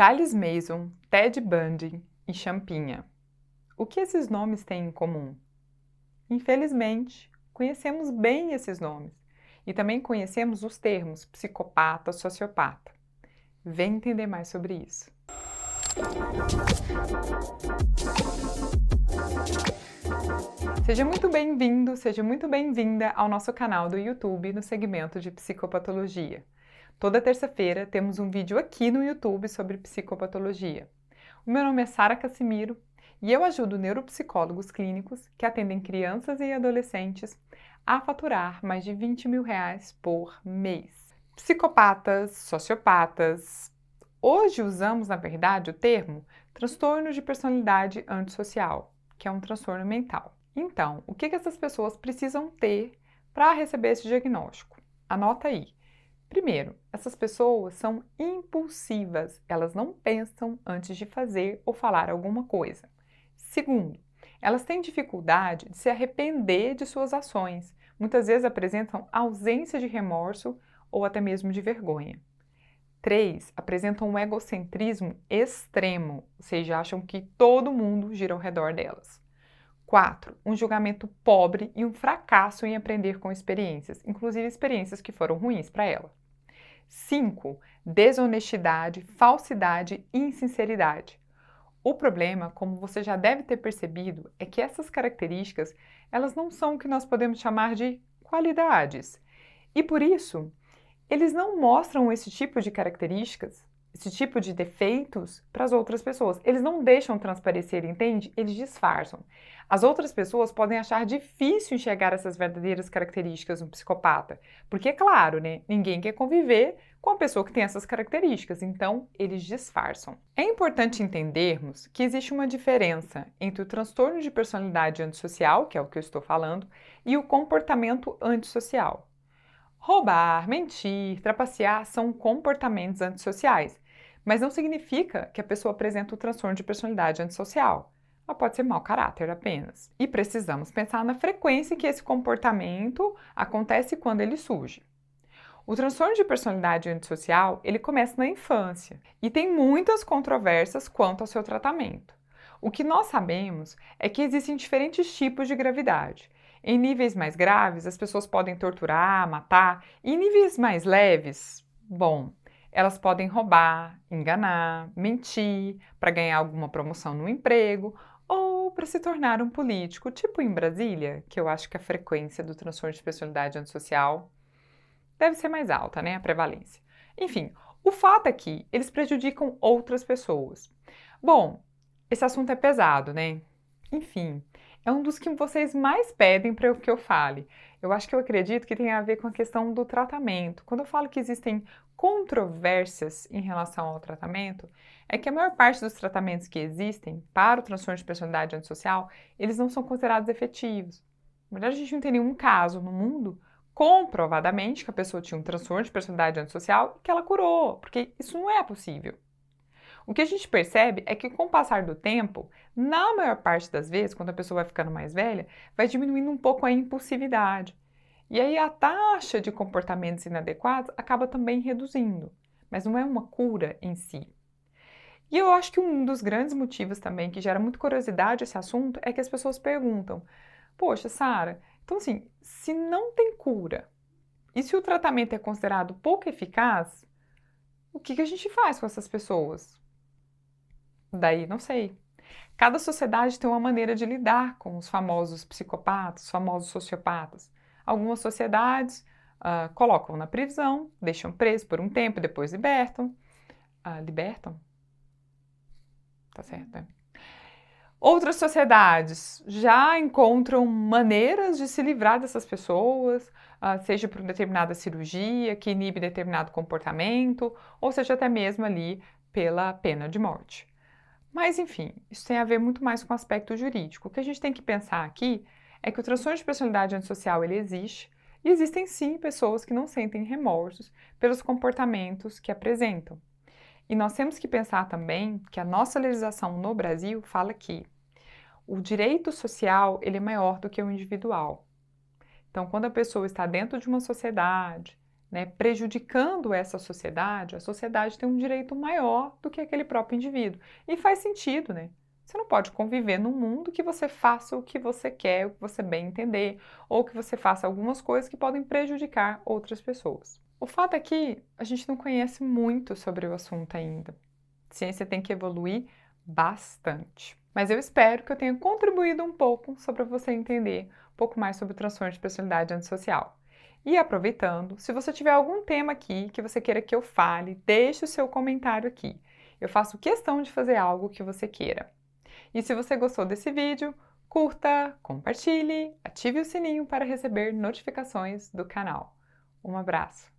Charles Manson, Ted Bundy e Champinha. O que esses nomes têm em comum? Infelizmente, conhecemos bem esses nomes e também conhecemos os termos psicopata, sociopata. Vem entender mais sobre isso. Seja muito bem-vindo, seja muito bem-vinda ao nosso canal do YouTube no segmento de psicopatologia. Toda terça-feira temos um vídeo aqui no YouTube sobre psicopatologia. O meu nome é Sara Cassimiro e eu ajudo neuropsicólogos clínicos que atendem crianças e adolescentes a faturar mais de R$20 mil por mês. Psicopatas, sociopatas. Hoje usamos, na verdade, o termo transtorno de personalidade antissocial, que é um transtorno mental. Então, o que essas pessoas precisam ter para receber esse diagnóstico? Anota aí. Primeiro, essas pessoas são impulsivas, elas não pensam antes de fazer ou falar alguma coisa. Segundo, elas têm dificuldade de se arrepender de suas ações, muitas vezes apresentam ausência de remorso ou até mesmo de vergonha. 3, apresentam um egocentrismo extremo, ou seja, acham que todo mundo gira ao redor delas. 4, um julgamento pobre e um fracasso em aprender com experiências, inclusive experiências que foram ruins para ela. 5, desonestidade, falsidade e insinceridade. O problema, como você já deve ter percebido, é que essas características, elas não são o que nós podemos chamar de qualidades. E por isso, eles não mostram esse tipo de características, esse tipo de defeitos para as outras pessoas. Eles não deixam transparecer, entende? Eles disfarçam. As outras pessoas podem achar difícil enxergar essas verdadeiras características no psicopata, porque, é claro, né, ninguém quer conviver com a pessoa que tem essas características, então eles disfarçam. É importante entendermos que existe uma diferença entre o transtorno de personalidade antissocial, que é o que eu estou falando, e o comportamento antissocial. Roubar, mentir, trapacear são comportamentos antissociais, mas não significa que a pessoa apresenta o transtorno de personalidade antissocial. Ela pode ser mau caráter apenas. E precisamos pensar na frequência em que esse comportamento acontece quando ele surge. O transtorno de personalidade antissocial, ele começa na infância e tem muitas controvérsias quanto ao seu tratamento. O que nós sabemos é que existem diferentes tipos de gravidade. Em níveis mais graves, as pessoas podem torturar, matar, e em níveis mais leves, bom, elas podem roubar, enganar, mentir para ganhar alguma promoção no emprego ou para se tornar um político, tipo em Brasília, que eu acho que a frequência do transtorno de personalidade antissocial deve ser mais alta, né, a prevalência. Enfim, o fato é que eles prejudicam outras pessoas. Bom, esse assunto é pesado, né? Enfim, é um dos que vocês mais pedem para que eu fale. Eu acho que eu acredito que tem a ver com a questão do tratamento. Quando eu falo que existem controvérsias em relação ao tratamento, é que a maior parte dos tratamentos que existem para o transtorno de personalidade antissocial, eles não são considerados efetivos. Na verdade, a gente não tem nenhum caso no mundo comprovadamente que a pessoa tinha um transtorno de personalidade antissocial e que ela curou, porque isso não é possível. O que a gente percebe é que com o passar do tempo, na maior parte das vezes, quando a pessoa vai ficando mais velha, vai diminuindo um pouco a impulsividade. E aí a taxa de comportamentos inadequados acaba também reduzindo, mas não é uma cura em si. E eu acho que um dos grandes motivos também que gera muita curiosidade esse assunto é que as pessoas perguntam: poxa, Sara, então assim, se não tem cura e se o tratamento é considerado pouco eficaz, o que a gente faz com essas pessoas? Daí, não sei. Cada sociedade tem uma maneira de lidar com os famosos psicopatas, os famosos sociopatas. Algumas sociedades colocam na prisão, deixam preso por um tempo, depois libertam. Libertam? Tá certo, né? Outras sociedades já encontram maneiras de se livrar dessas pessoas, seja por determinada cirurgia que inibe determinado comportamento, ou seja até mesmo ali pela pena de morte. Mas, enfim, isso tem a ver muito mais com o aspecto jurídico. O que a gente tem que pensar aqui é que o transtorno de personalidade antissocial ele existe e existem sim pessoas que não sentem remorsos pelos comportamentos que apresentam. E nós temos que pensar também que a nossa legislação no Brasil fala que o direito social ele é maior do que o individual. Então, quando a pessoa está dentro de uma sociedade, né, prejudicando essa sociedade, a sociedade tem um direito maior do que aquele próprio indivíduo. E faz sentido, né? Você não pode conviver num mundo que você faça o que você quer, o que você bem entender, ou que você faça algumas coisas que podem prejudicar outras pessoas. O fato é que a gente não conhece muito sobre o assunto ainda. A ciência tem que evoluir bastante. Mas eu espero que eu tenha contribuído um pouco só para você entender um pouco mais sobre o transtorno de personalidade antissocial. E aproveitando, se você tiver algum tema aqui que você queira que eu fale, deixe o seu comentário aqui. Eu faço questão de fazer algo que você queira. E se você gostou desse vídeo, curta, compartilhe, ative o sininho para receber notificações do canal. Um abraço!